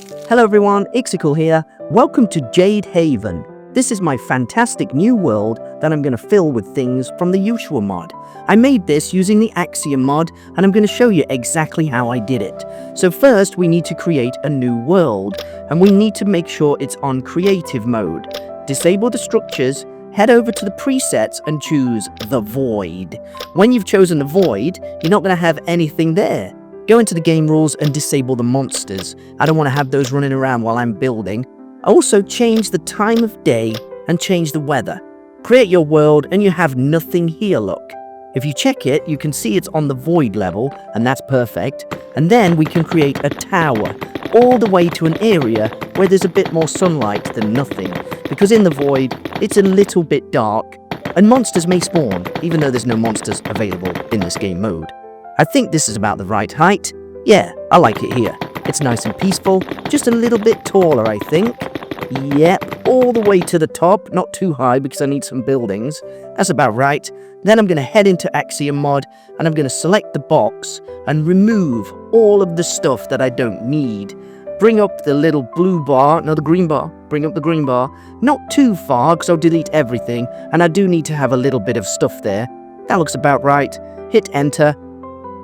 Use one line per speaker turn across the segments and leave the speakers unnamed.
Hello everyone, Ixical here. Welcome to Jade Haven. This is my fantastic new world that I'm going to fill with things from the Yuushya Mod. I made this using the Axiom Mod and I'm going to show you exactly how I did it. So first we need to create a new world and we need to make sure it's on creative mode. Disable the structures, head over to the presets and choose the void. When you've chosen the void, you're not going to have anything there. Go into the game rules and disable the monsters. I don't want to have those running around while I'm building. Also change the time of day and change the weather. Create your world and you have nothing here, look. If you check it, you can see it's on the void level and that's perfect. And then we can create a tower all the way to an area where there's a bit more sunlight than nothing. Because in the void, it's a little bit dark and monsters may spawn, even though there's no monsters available in this game mode. I think this is about the right height. Yeah, I like it here. It's nice and peaceful, just a little bit taller, I think. Yep, all the way to the top, not too high because I need some buildings. That's about right. Then I'm going to head into Axiom Mod and I'm going to select the box and remove all of the stuff that I don't need. Bring up the little blue bar, no, the green bar. Bring up the green bar. Not too far because I'll delete everything and I do need to have a little bit of stuff there. That looks about right. Hit enter.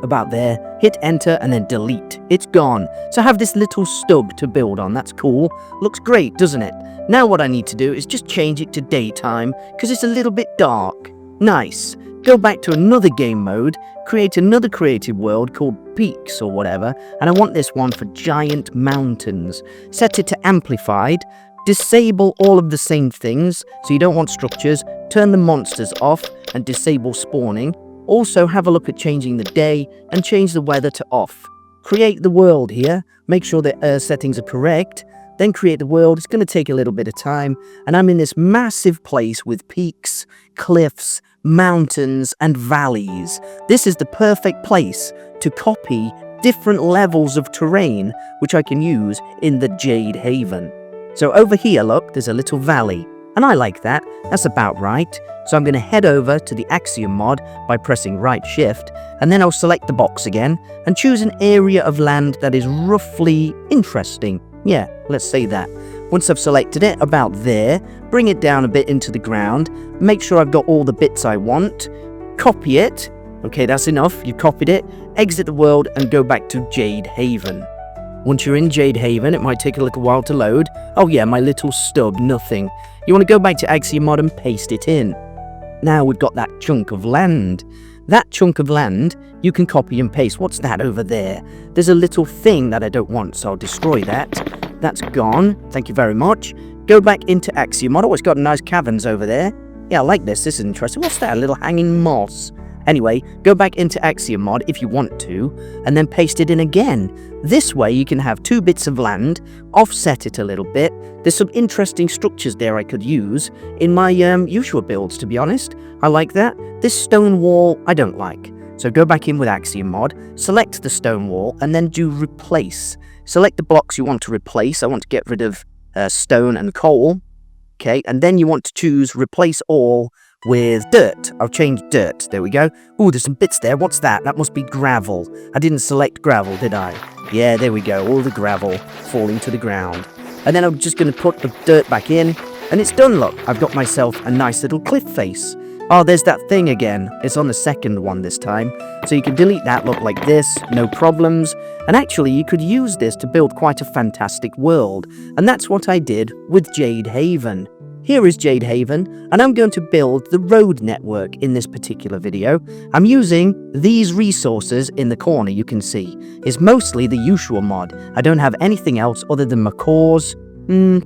About there, hit enter and then delete. It's gone. So I have this little stub to build on. That's cool. Looks great, doesn't it? Now what I need to do is just change it to daytime because it's a little bit dark. Nice. Go back to another game mode, create another creative world called peaks or whatever, and I want this one for giant mountains. Set it to amplified. Disable all of the same things, so you don't want structures. Turn the monsters off and disable spawning. Also have a look at changing the day and change the weather to off. Create the world here, make sure the settings are correct, then create the world. It's going to take a little bit of time and I'm in this massive place with peaks, cliffs, mountains and valleys. This is the perfect place to copy different levels of terrain which I can use in the Jade Haven. So over here, look, there's a little valley. And I like that. That's about right. So I'm going to head over to the Axiom Mod by pressing right shift, and then I'll select the box again and choose an area of land that is roughly interesting. Yeah, let's say that. Once I've selected it, about there, bring it down a bit into the ground, make sure I've got all the bits I want, copy it. Okay, that's enough. You've copied it. Exit the world and go back to Jade Haven. Once you're in Jade Haven, it might take a little while to load. Oh yeah, my little stub, nothing. You want to go back to Axiom Mod and paste it in. Now we've got that chunk of land. That chunk of land, you can copy and paste. What's that over there? There's a little thing that I don't want, so I'll destroy that. That's gone. Thank you very much. Go back into Axiom Mod. Oh, it's got nice caverns over there. Yeah, I like this. This is interesting. What's that? A little hanging moss. Anyway, go back into Axiom Mod if you want to, and then paste it in again. This way you can have two bits of land, offset it a little bit. There's some interesting structures there I could use in my Yuushya builds, to be honest. I like that. This stone wall I don't like. So go back in with Axiom Mod, select the stone wall, and then do replace. Select the blocks you want to replace. I want to get rid of stone and coal. Okay, and then you want to choose replace all with dirt. I'll change dirt. There we go. Ooh, there's some bits there. What's that? That must be gravel. I didn't select gravel, did I? Yeah, there we go. All the gravel falling to the ground. And then I'm just going to put the dirt back in. And it's done, look. I've got myself a nice little cliff face. Oh, there's that thing again. It's on the second one this time. So you can delete that look like this. No problems. And actually, you could use this to build quite a fantastic world. And that's what I did with Jade Haven. Here is Jade Haven, and I'm going to build the road network in this particular video. I'm using these resources in the corner you can see. It's mostly the Yuushya Mod. I don't have anything else other than macores,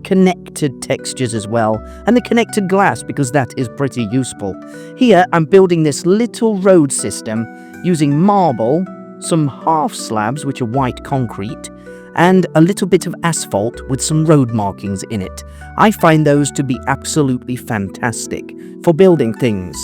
connected textures as well, and the connected glass because that is pretty useful. Here I'm building this little road system using marble, some half slabs which are white concrete, and a little bit of asphalt with some road markings in it. I find those to be absolutely fantastic for building things.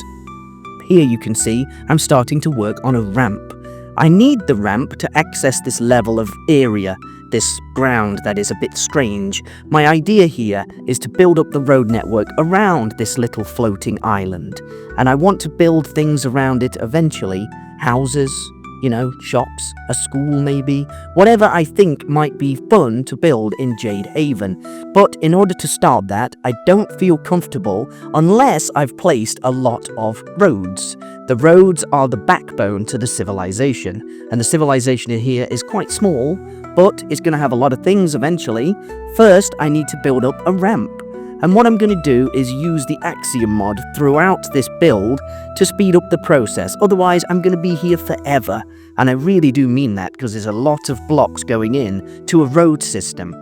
Here you can see I'm starting to work on a ramp. I need the ramp to access this level of area, this ground that is a bit strange. My idea here is to build up the road network around this little floating island, and I want to build things around it eventually. Houses, You know, shops, a school maybe, whatever I think might be fun to build in Jade Haven. But in order to start that, I don't feel comfortable unless I've placed a lot of roads. The roads are the backbone to the civilization, and the civilization in here is quite small, but it's going to have a lot of things eventually. First, I need to build up a ramp. And what I'm going to do is use the Axiom mod throughout this build to speed up the process. Otherwise, I'm going to be here forever. And I really do mean that, because there's a lot of blocks going in to a road system.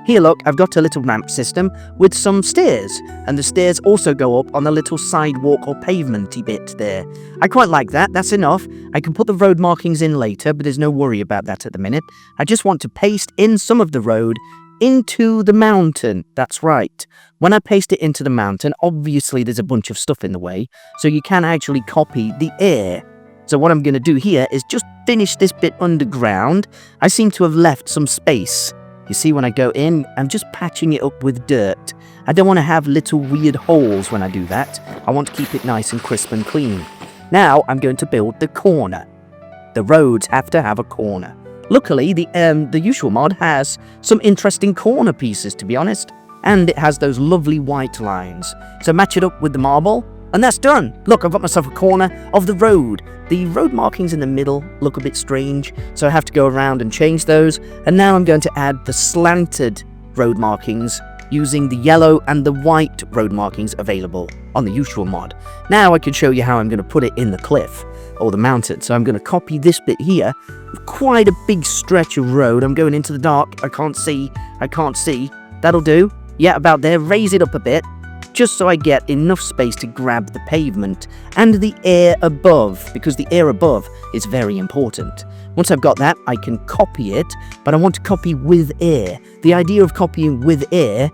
Here, look, I've got a little ramp system with some stairs. And the stairs also go up on a little sidewalk or pavementy bit there. I quite like that. That's enough. I can put the road markings in later, but there's no worry about that at the minute. I just want to paste in some of the road into the mountain. That's right. When I paste it into the mountain, obviously there's a bunch of stuff in the way, so you can actually copy the air. So what I'm going to do here is just finish this bit underground. I seem to have left some space. You see, when I go in, I'm just patching it up with dirt. I don't want to have little weird holes when I do that. I want to keep it nice and crisp and clean. Now I'm going to build the corner. The roads have to have a corner. Luckily, the Yuushya mod has some interesting corner pieces, to be honest. And it has those lovely white lines. So match it up with the marble, and that's done. Look, I've got myself a corner of the road. The road markings in the middle look a bit strange, so I have to go around and change those. And now I'm going to add the slanted road markings using the yellow and the white road markings available on the Yuushya mod. Now I can show you how I'm going to put it in the cliff or the mountain. So I'm going to copy this bit here. Quite a big stretch of road. I'm going into the dark. I can't see. That'll do. Yeah, about there. Raise it up a bit, just so I get enough space to grab the pavement and the air above, because the air above is very important. Once I've got that, I can copy it, but I want to copy with air. The idea of copying with air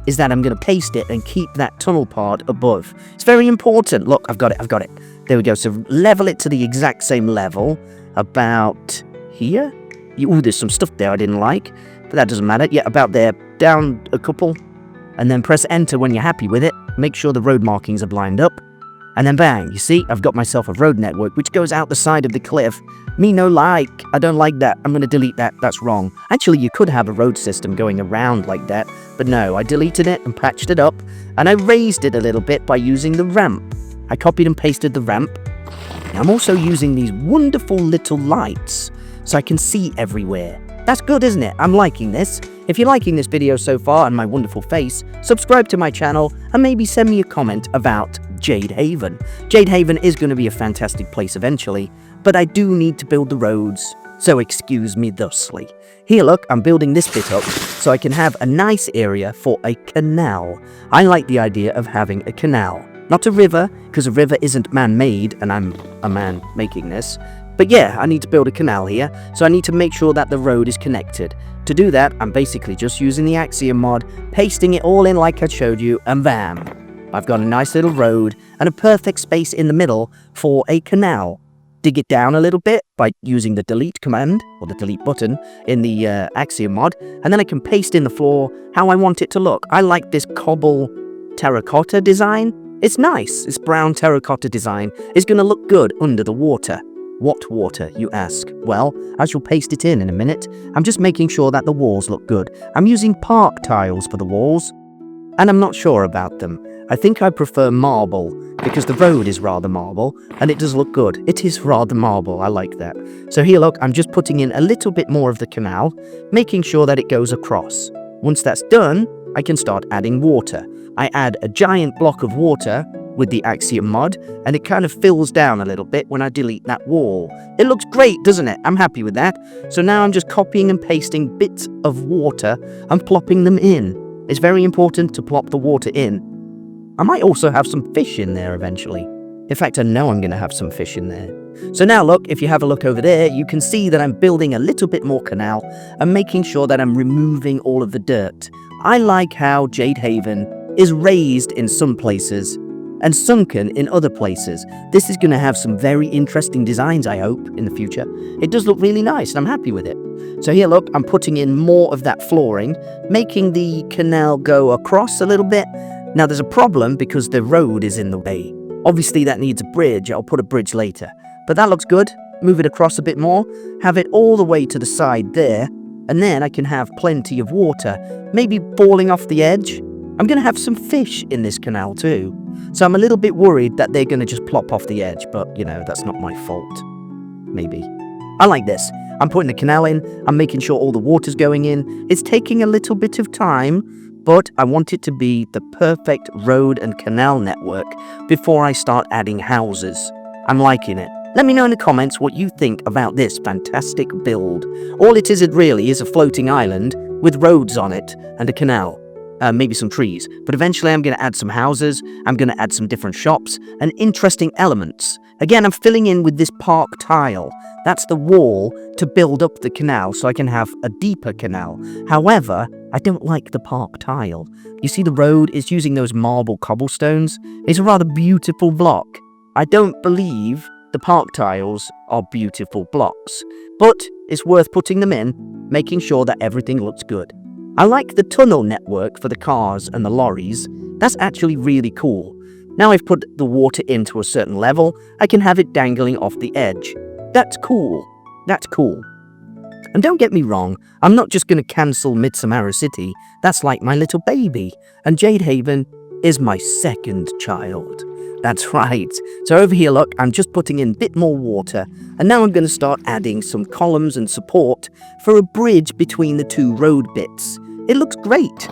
is that I'm going to paste it and keep that tunnel part above. It's very important. Look, I've got it. There we go. So level it to the exact same level, about here. Ooh, there's some stuff there I didn't like, but that doesn't matter. Yeah, about there. Down a couple. And then press enter when you're happy with it. Make sure the road markings are lined up. And then bang, you see, I've got myself a road network which goes out the side of the cliff. Me no like. I don't like that. I'm going to delete that. That's wrong. Actually, you could have a road system going around like that. But no, I deleted it and patched it up. And I raised it a little bit by using the ramp. I copied and pasted the ramp. I'm also using these wonderful little lights so I can see everywhere. That's good, isn't it? I'm liking this. If you're liking this video so far and my wonderful face, subscribe to my channel and maybe send me a comment about Jade Haven. Jade Haven is going to be a fantastic place eventually, but I do need to build the roads, so excuse me thusly. Here, look, I'm building this bit up so I can have a nice area for a canal. I like the idea of having a canal. Not a river, because a river isn't man-made, and I'm a man making this. But yeah, I need to build a canal here, so I need to make sure that the road is connected. To do that, I'm basically just using the Axiom mod, pasting it all in like I showed you, and bam! I've got a nice little road and a perfect space in the middle for a canal. Dig it down a little bit by using the delete command, or the delete button, in the Axiom mod, and then I can paste in the floor how I want it to look. I like this cobble terracotta design. It's nice. This brown terracotta design is going to look good under the water. What water, you ask? Well, I shall paste it in a minute. I'm just making sure that the walls look good. I'm using park tiles for the walls, and I'm not sure about them. I think I prefer marble, because the road is rather marble, and it does look good. It is rather marble, I like that. So here, look, I'm just putting in a little bit more of the canal, making sure that it goes across. Once that's done, I can start adding water. I add a giant block of water with the Axiom mod, and it kind of fills down a little bit when I delete that wall. It looks great, doesn't it? I'm happy with that. So now I'm just copying and pasting bits of water and plopping them in. It's very important to plop the water in. I might also have some fish in there eventually. In fact, I know I'm going to have some fish in there. So now look, if you have a look over there, you can see that I'm building a little bit more canal and making sure that I'm removing all of the dirt. I like how Jade Haven is raised in some places and sunken in other places. This is going to have some very interesting designs, I hope, in the future. It does look really nice, and I'm happy with it. So here, look, I'm putting in more of that flooring, making the canal go across a little bit. Now, there's a problem because the road is in the way. Obviously, that needs a bridge. I'll put a bridge later. But that looks good. move it across a bit more, have it all the way to the side there, and then I can have plenty of water, maybe falling off the edge. I'm going to have some fish in this canal too, so I'm a little bit worried that they're going to just plop off the edge, but you know, that's not my fault. Maybe. I like this. I'm putting the canal in, I'm making sure all the water's going in. It's taking a little bit of time, but I want it to be the perfect road and canal network before I start adding houses. I'm liking it. Let me know in the comments what you think about this fantastic build. All it really is a floating island with roads on it and a canal. Maybe some trees. But eventually I'm going to add some houses, I'm going to add some different shops and interesting elements. Again, I'm filling in with this park tile. That's the wall to build up the canal so I can have a deeper canal. However, I don't like the park tile. You see the road is using those marble cobblestones? It's a rather beautiful block. I don't believe the park tiles are beautiful blocks, but it's worth putting them in, making sure that everything looks good. I like the tunnel network for the cars and the lorries. That's actually really cool. Now I've put the water into a certain level, I can have it dangling off the edge. That's cool. That's cool. And don't get me wrong, I'm not just going to cancel Midsummer City. That's like my little baby. And Jade Haven is my second child. That's right. So over here, look, I'm just putting in a bit more water. And now I'm going to start adding some columns and support for a bridge between the two road bits. It looks great.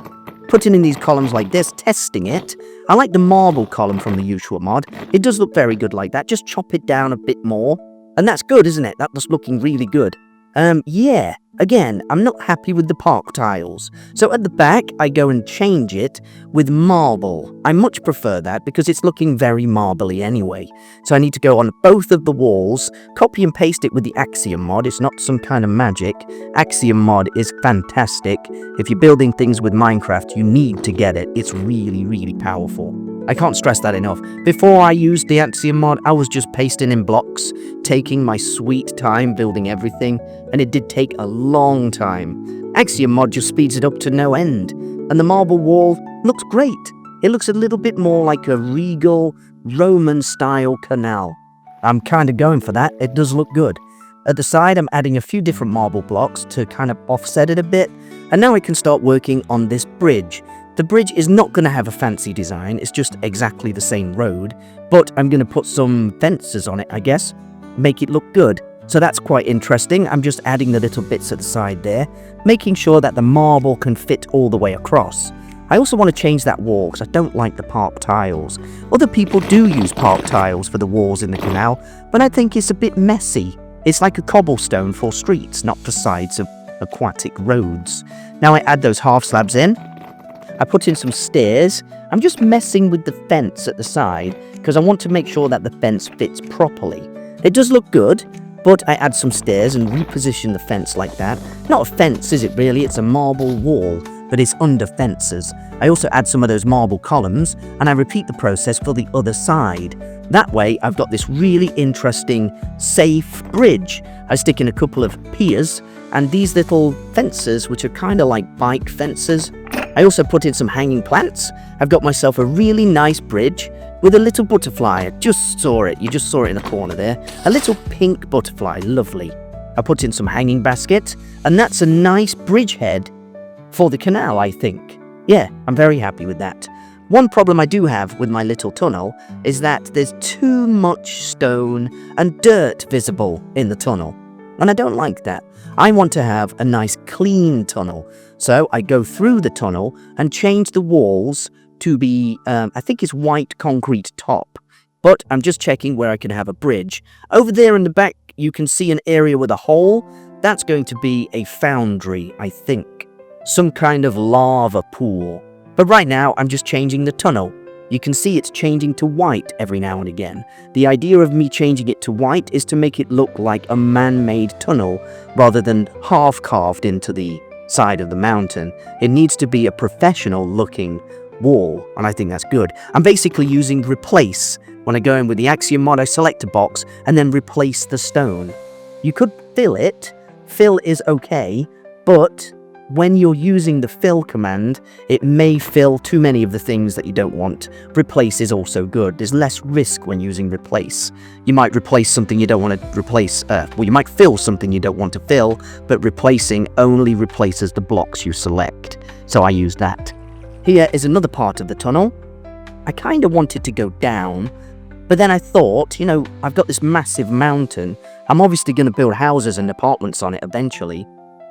Putting in these columns like this, testing it. I like the marble column from the Yuushya Mod. It does look very good like that. Just chop it down a bit more. And that's good, isn't it? That's looking really good. Yeah. Again, I'm not happy with the park tiles. So at the back, I go and change it with marble. I much prefer that because it's looking very marbly anyway. So I need to go on both of the walls, copy and paste it with the Axiom Mod. It's not some kind of magic. Axiom Mod is fantastic. If you're building things with Minecraft, you need to get it. It's really, really powerful. I can't stress that enough. Before I used the Axiom Mod, I was just pasting in blocks, taking my sweet time building everything, and it did take a long time. Axiom Mod just speeds it up to no end, and the marble wall looks great. It looks a little bit more like a regal, Roman-style canal. I'm kind of going for that. It does look good. At the side, I'm adding a few different marble blocks to kind of offset it a bit, and now I can start working on this bridge. The bridge is not going to have a fancy design, it's just exactly the same road, but I'm going to put some fences on it, I guess, make it look good. So that's quite interesting. I'm just adding the little bits at the side there, making sure that the marble can fit all the way across. I also want to change that wall because I don't like the park tiles. Other people do use park tiles for the walls in the canal, but I think it's a bit messy. It's like a cobblestone for streets, not for sides of aquatic roads. Now I add those half slabs in. I put in some stairs. I'm just messing with the fence at the side because I want to make sure that the fence fits properly. It does look good, but I add some stairs and reposition the fence like that. Not a fence, is it really? It's a marble wall, but it's under fences. I also add some of those marble columns, and I repeat the process for the other side. That way, I've got this really interesting, safe bridge. I stick in a couple of piers, and these little fences, which are kind of like bike fences. I also put in some hanging plants. I've got myself a really nice bridge with a little butterfly. I just saw it. You just saw it in the corner there. A little pink butterfly. Lovely. I put in some hanging basket, and that's a nice bridgehead for the canal, I think. Yeah, I'm very happy with that. One problem I do have with my little tunnel is that there's too much stone and dirt visible in the tunnel. And I don't like that. I want to have a nice clean tunnel. So I go through the tunnel and change the walls to be, I think it's white concrete top. But I'm just checking where I can have a bridge. Over there in the back, you can see an area with a hole. That's going to be a foundry, I think. Some kind of lava pool. But right now, I'm just changing the tunnel. You can see it's changing to white every now and again. The idea of me changing it to white is to make it look like a man-made tunnel rather than half-carved into the side of the mountain. It needs to be a professional-looking wall, and I think that's good. I'm basically using replace. When I go in with the Axiom Mod, I select a box and then replace the stone. You could fill it. Fill is okay, but when you're using the fill command, it may fill too many of the things that you don't want. Replace is also good. There's less risk when using replace. You might replace something you don't want to replace, well, you might fill something you don't want to fill, but replacing only replaces the blocks you select. So I use that. Here is another part of the tunnel. I kind of wanted to go down, but then I thought, I've got this massive mountain. I'm obviously going to build houses and apartments on it eventually.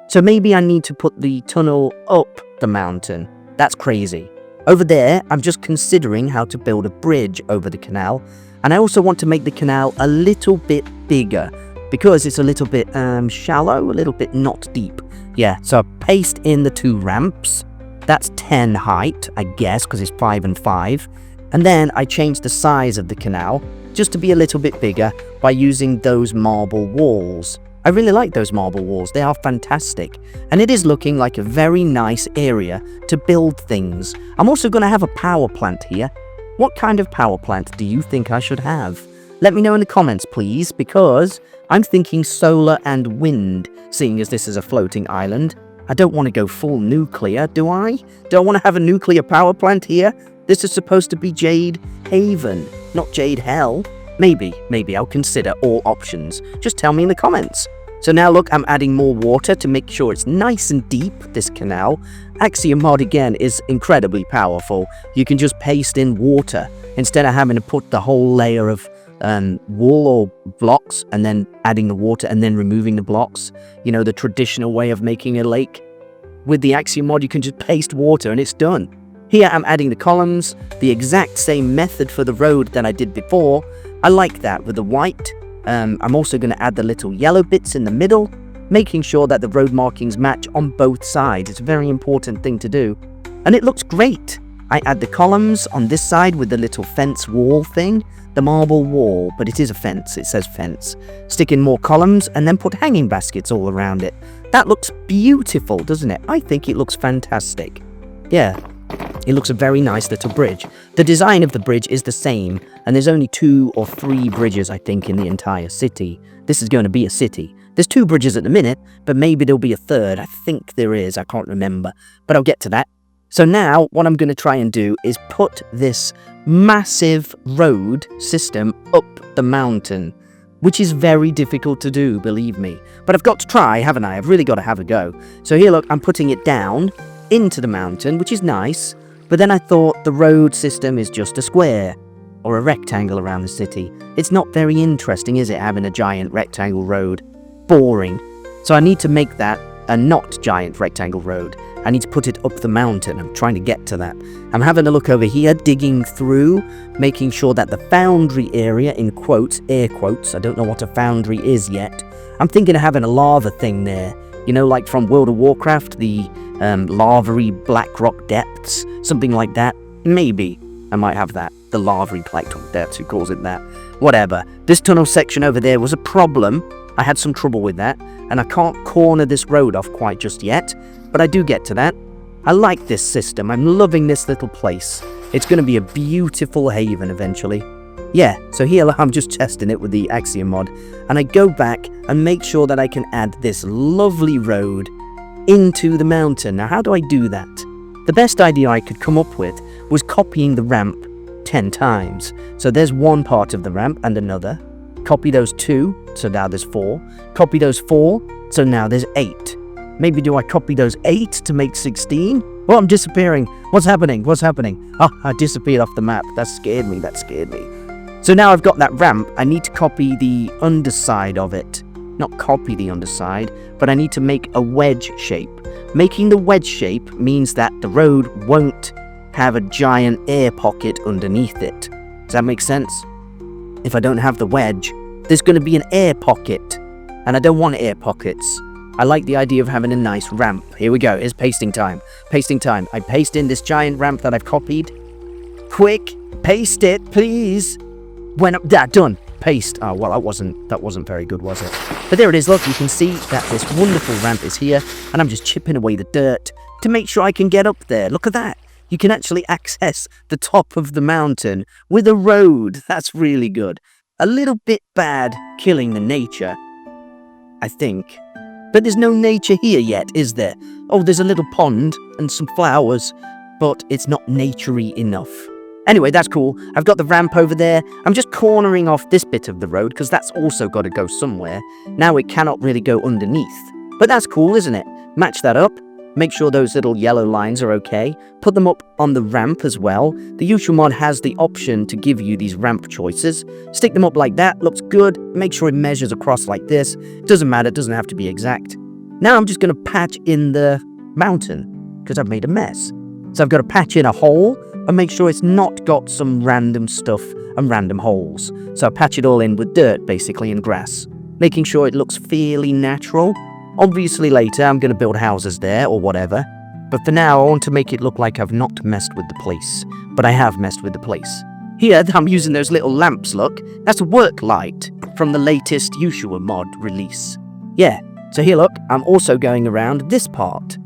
So maybe I need to put the tunnel up the mountain. That's crazy. Over there, I'm just considering how to build a bridge over the canal. And I also want to make the canal a little bit bigger because it's a little bit shallow, a little bit not deep. Yeah, so I paste in the 2 ramps. That's 10 height, I guess, because it's 5 and 5. And then I change the size of the canal just to be a little bit bigger by using those marble walls. I really like those marble walls. They are fantastic. And it is looking like a very nice area to build things. I'm also going to have a power plant here. What kind of power plant do you think I should have? Let me know in the comments, please, because I'm thinking solar and wind, seeing as this is a floating island. I don't want to go full nuclear, do I? Do I want to have a nuclear power plant here? This is supposed to be Jade Haven, not Jade Hell. Maybe I'll consider all options. Just tell me in the comments. So now look, I'm adding more water to make sure it's nice and deep, this canal. Axiom Mod again is incredibly powerful. You can just paste in water instead of having to put the whole layer of wall or blocks and then adding the water and then removing the blocks. The traditional way of making a lake. With the Axiom Mod, you can just paste water and it's done. Here I'm adding the columns, the exact same method for the road that I did before. I like that with the white. I'm also going to add the little yellow bits in the middle, making sure that the road markings match on both sides. It's a very important thing to do. And it looks great. I add the columns on this side with the little fence wall thing, the marble wall, but it is a fence, it says fence. Stick in more columns and then put hanging baskets all around it. That looks beautiful, doesn't it? I think it looks fantastic. Yeah. It looks a very nice little bridge. The design of the bridge is the same, and there's only 2 or 3 bridges, I think, in the entire city. This is going to be a city. There's 2 bridges at the minute, but maybe there'll be a 3rd. I think there is. I can't remember, but I'll get to that. So now, what I'm going to try and do is put this massive road system up the mountain, which is very difficult to do, believe me. But I've got to try, haven't I? I've really got to have a go. So here, look, I'm putting it down into the mountain, which is nice. But then I thought the road system is just a square or a rectangle around the city. It's not very interesting, is it, having a giant rectangle road? Boring. So I need to make that a not giant rectangle road. I need to put it up the mountain. I'm trying to get to that. I'm having a look over here, digging through, making sure that the foundry area, in quotes, air quotes, I don't know what a foundry is yet. I'm thinking of having a lava thing there. Like from World of Warcraft, the lava-y black rock depths, something like that. Maybe I might have that. The lava-y black rock depths, who calls it that? Whatever. This tunnel section over there was a problem. I had some trouble with that, and I can't corner this road off quite just yet, but I do get to that. I like this system. I'm loving this little place. It's going to be a beautiful haven eventually. Yeah, so here I'm just testing it with the Axiom Mod, and I go back and make sure that I can add this lovely road into the mountain. Now, how do I do that? The best idea I could come up with was copying the ramp 10 times. So there's one part of the ramp and another. Copy those 2, so now there's 4. Copy those 4, so now there's 8. Maybe do I copy those 8 to make 16? Oh, I'm disappearing. What's happening? What's happening? Oh, I disappeared off the map. That scared me. So now I've got that ramp. I need to copy the underside of it. Not copy the underside, but I need to make a wedge shape. Making the wedge shape means that the road won't have a giant air pocket underneath it. Does that make sense? If I don't have the wedge, there's going to be an air pocket, and I don't want air pockets. I like the idea of having a nice ramp. Here we go, it's pasting time. Pasting time. I paste in this giant ramp that I've copied. Quick, paste it, please. Done. Paste. Oh, well, that wasn't very good, was it? But there it is, look, you can see that this wonderful ramp is here, and I'm just chipping away the dirt to make sure I can get up there. Look at that. You can actually access the top of the mountain with a road. That's really good. A little bit bad killing the nature, I think. But there's no nature here yet, is there? Oh, there's a little pond and some flowers, but it's not naturey enough. Anyway, that's cool. I've got the ramp over there. I'm just cornering off this bit of the road because that's also got to go somewhere. Now it cannot really go underneath. But that's cool, isn't it? Match that up. Make sure those little yellow lines are okay. Put them up on the ramp as well. The Yuushya Mod has the option to give you these ramp choices. Stick them up like that. Looks good. Make sure it measures across like this. Doesn't matter. It doesn't have to be exact. Now I'm just going to patch in the mountain because I've made a mess. So I've got to patch in a hole and make sure it's not got some random stuff and random holes. So I patch it all in with dirt, basically, and grass, making sure it looks fairly natural. Obviously later I'm going to build houses there or whatever, but for now I want to make it look like I've not messed with the place, but I have messed with the place. Here I'm using those little lamps, look. That's a work light from the latest Yuushya Mod release. Yeah, so here look, I'm also going around this part.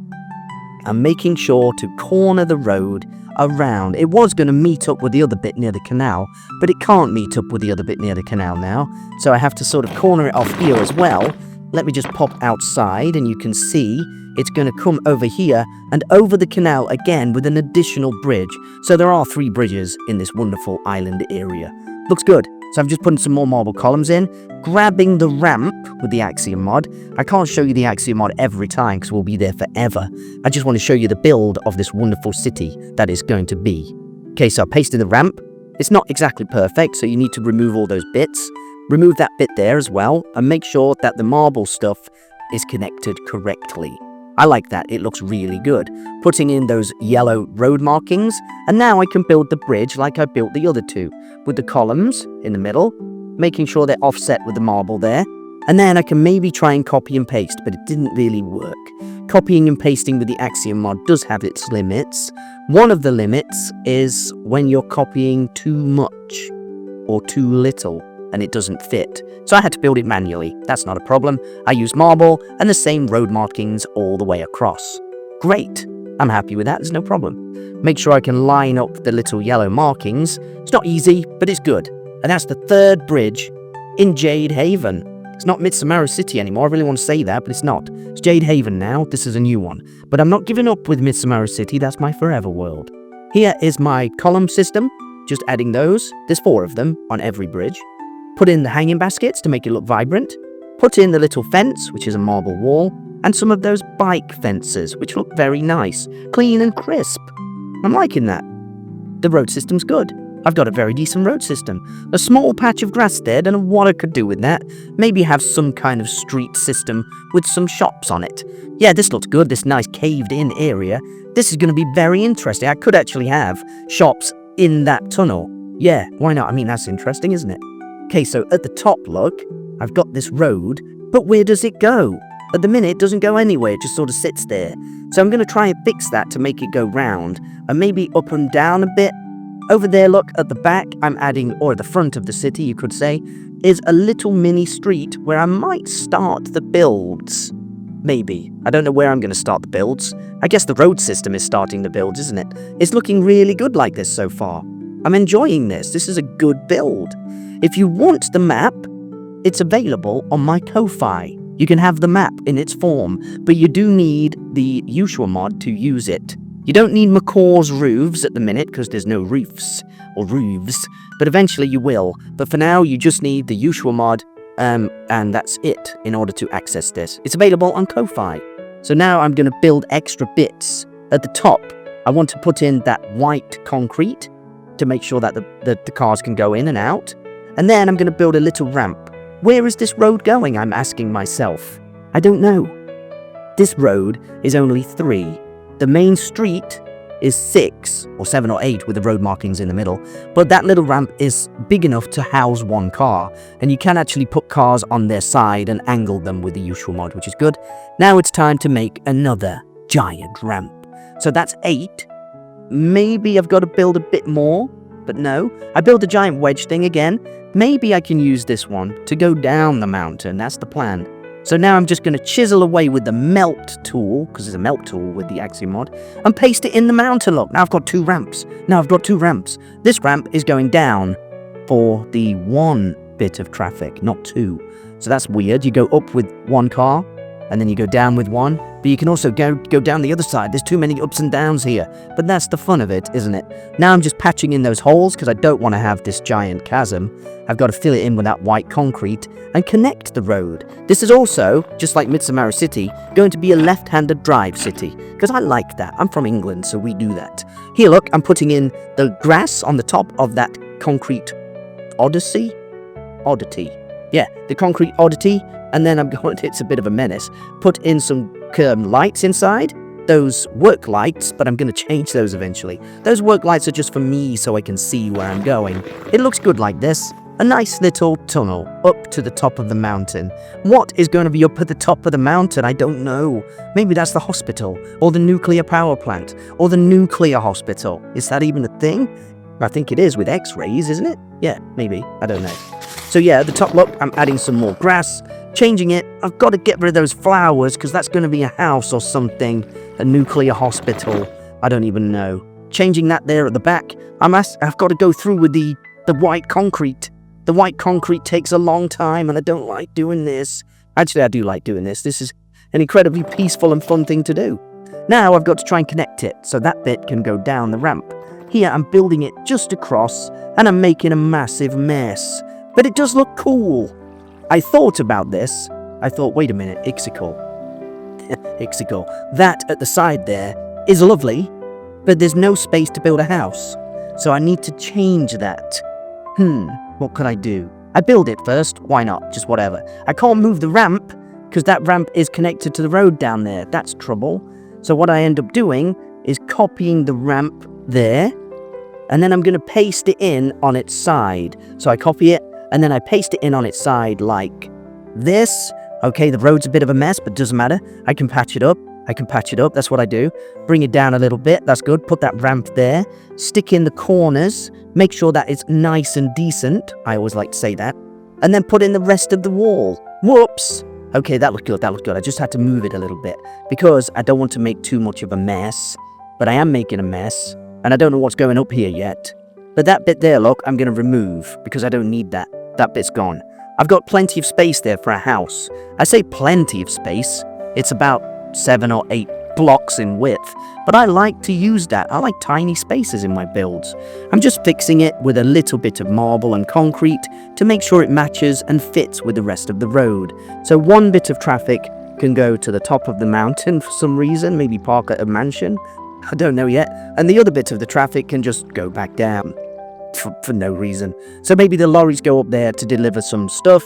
I'm making sure to corner the road around. It was going to meet up with the other bit near the canal, but it can't meet up with the other bit near the canal now, so I have to sort of corner it off here as well. Let me just pop outside and you can see it's going to come over here and over the canal again with an additional bridge. So there are 3 bridges in this wonderful island area. Looks good. So I'm just putting some more marble columns in, grabbing the ramp with the Axiom Mod. I can't show you the Axiom Mod every time because we'll be there forever. I just want to show you the build of this wonderful city that is going to be. Okay, so I pasted the ramp. It's not exactly perfect, so you need to remove all those bits. Remove that bit there as well, and make sure that the marble stuff is connected correctly. I like that, it looks really good. Putting in those yellow road markings, and now I can build the bridge like I built the other 2, with the columns in the middle, making sure they're offset with the marble there. And then I can maybe try and copy and paste, but it didn't really work. Copying and pasting with the Axiom Mod does have its limits. One of the limits is when you're copying too much or too little, and it doesn't fit. So I had to build it manually. That's not a problem. I used marble and the same road markings all the way across. Great. I'm happy with that. There's no problem. Make sure I can line up the little yellow markings. It's not easy, but it's good. And that's the 3rd bridge in Jade Haven. It's not Midsommar City anymore. I really want to say that, but it's not. It's Jade Haven now. This is a new one. But I'm not giving up with Midsommar City. That's my forever world. Here is my column system. Just adding those. There's 4 of them on every bridge. Put in the hanging baskets to make it look vibrant. Put in the little fence, which is a marble wall, and some of those bike fences, which look very nice, clean and crisp. I'm liking that. The road system's good. I've got a very decent road system. A small patch of grass there, don't know what I could do with that. Maybe have some kind of street system with some shops on it. Yeah, this looks good, this nice caved-in area. This is going to be very interesting. I could actually have shops in that tunnel. Yeah, why not? I mean, that's interesting, isn't it? Okay, so at the top, look, I've got this road, but where does it go? At the minute, it doesn't go anywhere, it just sort of sits there. So I'm going to try and fix that to make it go round, and maybe up and down a bit. Over there, look, at the back, I'm adding, or the front of the city, you could say, is a little mini street where I might start the builds. Maybe. I don't know where I'm going to start the builds. I guess the road system is starting the builds, isn't it? It's looking really good like this so far. I'm enjoying this. This is a good build. If you want the map, it's available on my Ko-Fi. You can have the map in its form, but you do need the Yuushya Mod to use it. You don't need Macaw's roofs at the minute because there's no roofs or roofs, but eventually you will. But for now, you just need the Yuushya Mod, and that's it in order to access this. It's available on Ko-Fi. So now I'm going to build extra bits. At the top, I want to put in that white concrete to make sure that the cars can go in and out. And then I'm going to build a little ramp. Where is this road going, I'm asking myself. I don't know. This road is only 3. The main street is 6 or 7 or 8 with the road markings in the middle. But that little ramp is big enough to house 1 car. And you can actually put cars on their side and angle them with the Yuushya Mod, which is good. Now it's time to make another giant ramp. So that's 8. Maybe I've got to build a bit more. But no, I built a giant wedge thing again. Maybe I can use this one to go down the mountain. That's the plan. So now I'm just going to chisel away with the melt tool, because there's a melt tool with the Axiom Mod, and paste it in the mountain. Look, now I've got 2 ramps. This ramp is going down for the 1 bit of traffic, not 2. So that's weird. You go up with 1 car, and then you go down with one, but you can also go down the other side. There's too many ups and downs here, but that's the fun of it, isn't it? Now I'm just patching in those holes because I don't want to have this giant chasm. I've got to fill it in with that white concrete and connect the road. This is also, just like Midsommar City, going to be a left-handed drive city, because I like that. I'm from England, so we do that. Here, look, I'm putting in the grass on the top of that concrete oddity. Yeah, the concrete oddity, and then I'm going, it's a bit of a menace, put in some lights inside, those work lights, but I'm going to change those eventually. Those work lights are just for me so I can see where I'm going. It looks good like this. A nice little tunnel up to the top of the mountain. What is going to be up at the top of the mountain? I don't know. Maybe that's the hospital, or the nuclear power plant, or the nuclear hospital. Is that even a thing? I think it is with x-rays, isn't it? Yeah, maybe. I don't know. So yeah, at the top, look, I'm adding some more grass, changing it. I've got to get rid of those flowers because that's going to be a house or something. A nuclear hospital. I don't even know. Changing that there at the back. I've got to go through with the white concrete. The white concrete takes a long time and I don't like doing this. Actually, I do like doing this. This is an incredibly peaceful and fun thing to do. Now I've got to try and connect it so that bit can go down the ramp. Here I'm building it just across and I'm making a massive mess. But it does look cool. I thought about this. I thought, wait a minute, Ixical. Ixical. That at the side there is lovely, but there's no space to build a house. So I need to change that. What could I do? I build it first. Why not? Just whatever. I can't move the ramp because that ramp is connected to the road down there. That's trouble. So what I end up doing is copying the ramp there, and then I'm going to paste it in on its side. So I copy it, and then I paste it in on its side like this. Okay, the road's a bit of a mess, but doesn't matter. I can patch it up. That's what I do. Bring it down a little bit. That's good. Put that ramp there. Stick in the corners. Make sure that it's nice and decent. I always like to say that. And then put in the rest of the wall. Whoops. Okay, that looked good. I just had to move it a little bit because I don't want to make too much of a mess. But I am making a mess. And I don't know what's going up here yet. But that bit there, look, I'm going to remove because I don't need that. That bit's gone. I've got plenty of space there for a house. I say plenty of space. It's about 7 or 8 blocks in width, but I like to use that. I like tiny spaces in my builds. I'm just fixing it with a little bit of marble and concrete to make sure it matches and fits with the rest of the road. So one bit of traffic can go to the top of the mountain for some reason, maybe park at a mansion, I don't know yet, and the other bit of the traffic can just go back down for no reason. So maybe the lorries go up there to deliver some stuff,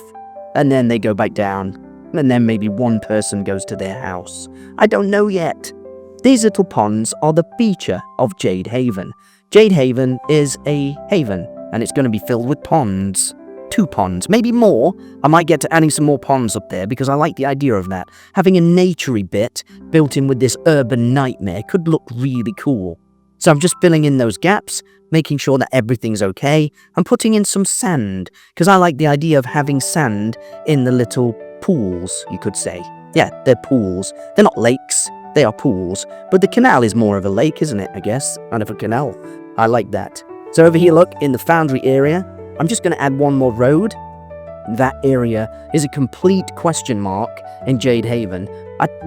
and then they go back down. And then maybe one person goes to their house. I don't know yet. These little ponds are the feature of Jade Haven. Jade Haven is a haven, and it's going to be filled with ponds. 2 ponds, maybe more. I might get to adding some more ponds up there because I like the idea of that. Having a naturey bit built in with this urban nightmare could look really cool. So I'm just filling in those gaps, making sure that everything's okay. I'm putting in some sand because I like the idea of having sand in the little pools, you could say. Yeah, they're pools. They're not lakes, they are pools. But the canal is more of a lake, isn't it, I guess? Kind of a canal. I like that. So over here, look, in the foundry area, I'm just going to add one more road. That area is a complete question mark in Jade Haven.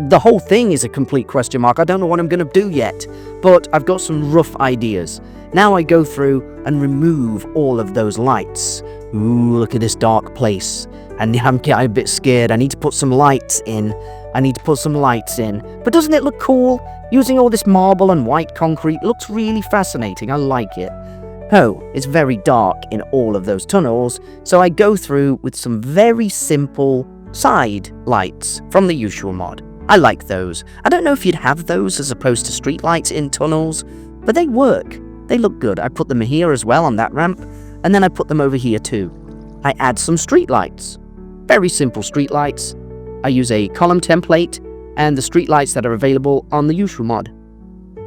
The whole thing is a complete question mark. I don't know what I'm going to do yet, but I've got some rough ideas. Now I go through and remove all of those lights. Ooh, look at this dark place. And I'm getting a bit scared. I need to put some lights in. But doesn't it look cool? Using all this marble and white concrete looks really fascinating. I like it. Oh, it's very dark in all of those tunnels, so I go through with some very simple side lights from the Yuushya Mod. I like those. I don't know if you'd have those as opposed to street lights in tunnels, but they work. They look good. I put them here as well on that ramp, and then I put them over here too. I add some street lights. Very simple street lights. I use a column template and the street lights that are available on the Yuushya Mod.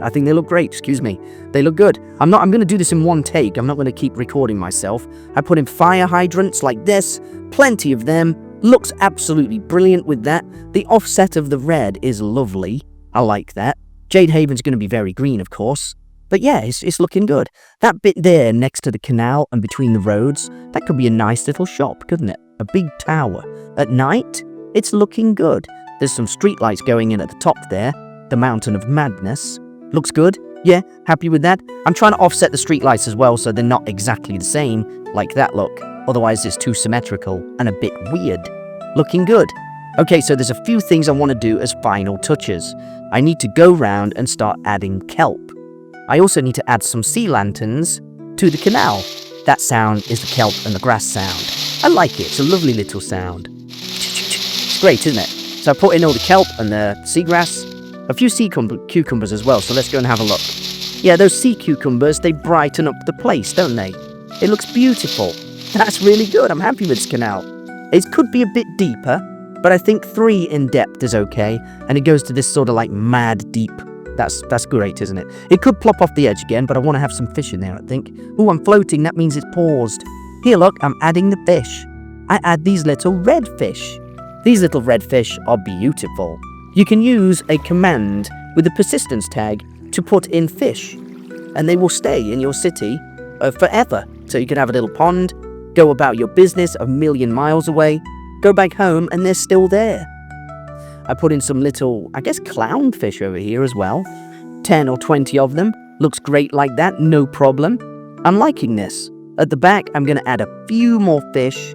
I think they look great, excuse me. They look good. I'm going to do this in one take. I'm not going to keep recording myself. I put in fire hydrants like this, plenty of them. Looks absolutely brilliant with that. The offset of the red is lovely. I like that. Jade Haven's going to be very green, of course. But yeah, it's looking good. That bit there next to the canal and between the roads, that could be a nice little shop, couldn't it? A big tower. At night, it's looking good. There's some streetlights going in at the top there. The Mountain of Madness. Looks good. Yeah, happy with that. I'm trying to offset the streetlights as well so they're not exactly the same, like that look. Otherwise it's too symmetrical and a bit weird. Looking good. Okay, so there's a few things I want to do as final touches. I need to go round and start adding kelp. I also need to add some sea lanterns to the canal. That sound is the kelp and the grass sound. I like it. It's a lovely little sound. It's great, isn't it? So I put in all the kelp and the seagrass. A few sea cucumbers as well, so let's go and have a look. Yeah, those sea cucumbers, they brighten up the place, don't they? It looks beautiful. That's really good. I'm happy with this canal. It could be a bit deeper, but I think 3 in depth is okay, and it goes to this sort of like mad deep. That's great, isn't it? It could plop off the edge again, but I want to have some fish in there, I think. Oh, I'm floating. That means it's paused. Here, look, I'm adding the fish. I add these little red fish. These little red fish are beautiful. You can use a command with the persistence tag to put in fish, and they will stay in your city forever. So you can have a little pond, go about your business 1,000,000 miles away, go back home, and they're still there. I put in some little, I guess, clownfish over here as well. 10 or 20 of them. Looks great like that, no problem. I'm liking this. At the back, I'm going to add a few more fish.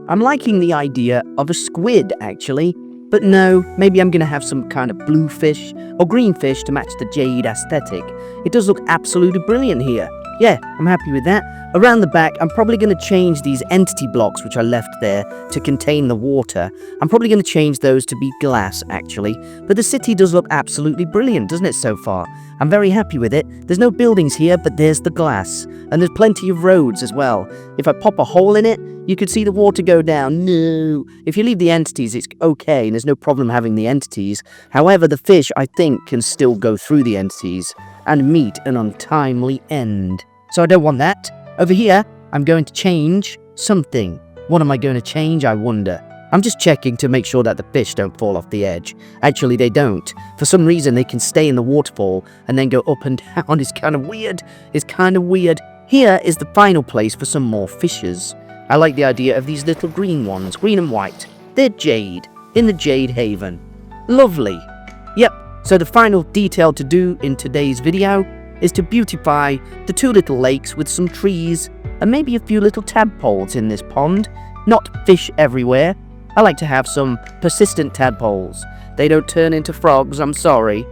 I'm liking the idea of a squid, actually. But no, maybe I'm going to have some kind of blue fish or green fish to match the jade aesthetic. It does look absolutely brilliant here. Yeah, I'm happy with that. Around the back, I'm probably going to change these entity blocks which I left there to contain the water. I'm probably going to change those to be glass, actually. But the city does look absolutely brilliant, doesn't it, so far? I'm very happy with it. There's no buildings here, but there's the glass. And there's plenty of roads as well. If I pop a hole in it, you could see the water go down. No. If you leave the entities, it's okay, and there's no problem having the entities. However, the fish, I think, can still go through the entities and meet an untimely end. So I don't want that. Over here, I'm going to change something. What am I going to change, I wonder? I'm just checking to make sure that the fish don't fall off the edge. Actually, they don't. For some reason, they can stay in the waterfall and then go up and down. It's kind of weird. It's kind of weird. Here is the final place for some more fishes. I like the idea of these little green ones, green and white. They're jade, in the Jade Haven. Lovely. Yep, so the final detail to do in today's video is to beautify the 2 little lakes with some trees and maybe a few little tadpoles in this pond. Not fish everywhere. I like to have some persistent tadpoles. They don't turn into frogs, I'm sorry.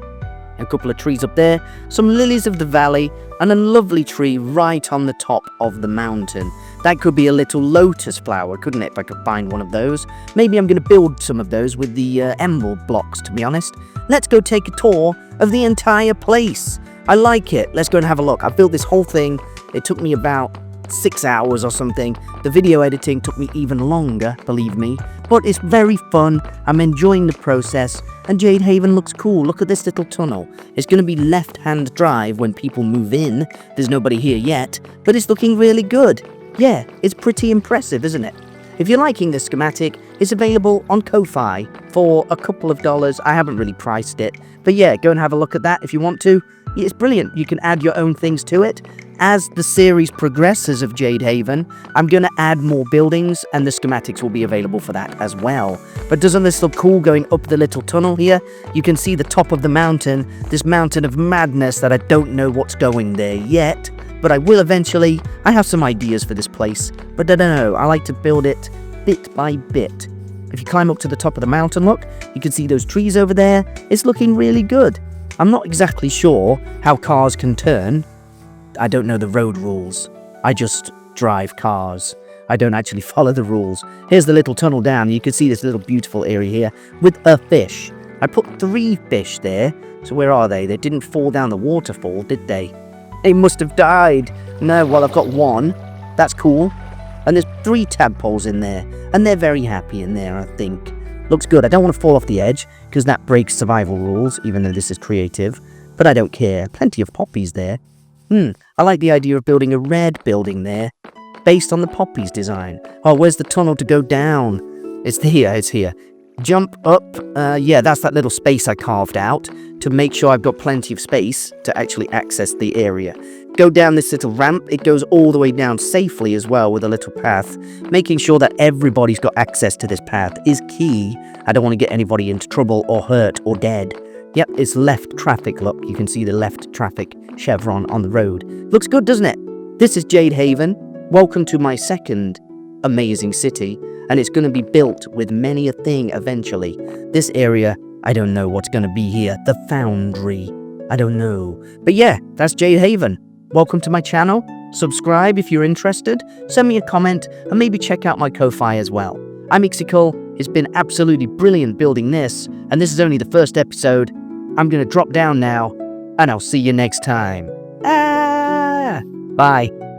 A couple of trees up there, some lilies of the valley, and a lovely tree right on the top of the mountain. That could be a little lotus flower, couldn't it, if I could find one of those? Maybe I'm going to build some of those with the emerald blocks, to be honest. Let's go take a tour of the entire place. I like it. Let's go and have a look. I built this whole thing. It took me about 6 hours or something. The video editing took me even longer, believe me. But it's very fun. I'm enjoying the process. And Jade Haven looks cool. Look at this little tunnel. It's going to be left-hand drive when people move in. There's nobody here yet, but it's looking really good. Yeah, it's pretty impressive, isn't it? If you're liking this schematic, it's available on Ko-Fi for a couple of dollars. I haven't really priced it. But yeah, go and have a look at that if you want to. It's brilliant. You can add your own things to it. As the series progresses of Jade Haven, I'm going to add more buildings, and the schematics will be available for that as well. But doesn't this look cool going up the little tunnel here? You can see the top of the mountain, this mountain of madness that I don't know what's going there yet. But I will eventually. I have some ideas for this place, but I don't know. I like to build it bit by bit. If you climb up to the top of the mountain, look, you can see those trees over there. It's looking really good. I'm not exactly sure how cars can turn. I don't know the road rules. I just drive cars. I don't actually follow the rules. Here's the little tunnel down. You can see this little beautiful area here with a fish. I put 3 fish there. So where are they? They didn't fall down the waterfall, did they? They must have died. No, well, I've got 1. That's cool. And there's 3 tadpoles in there. And they're very happy in there, I think. Looks good. I don't want to fall off the edge, because that breaks survival rules, even though this is creative. But I don't care. Plenty of poppies there. I like the idea of building a red building there, based on the poppies design. Oh, where's the tunnel to go down? It's here. Jump up. Yeah, that's that little space I carved out to make sure I've got plenty of space to actually access the area. go down this little ramp. It goes all the way down safely as well with a little path. Making sure that everybody's got access to this path is key. I don't want to get anybody into trouble or hurt or dead. Yep, it's left traffic. Look, you can see the left traffic chevron on the road. Looks good, doesn't it? This is Jade Haven. Welcome to my second amazing city, and it's going to be built with many a thing eventually. This area, I don't know what's going to be here. The foundry, I don't know. But yeah, that's Jade Haven. Welcome to my channel. Subscribe if you're interested. Send me a comment and maybe check out my Ko-Fi as well. I'm Ixical. It's been absolutely brilliant building this, and this is only the first episode. I'm going to drop down now, and I'll see you next time. Bye.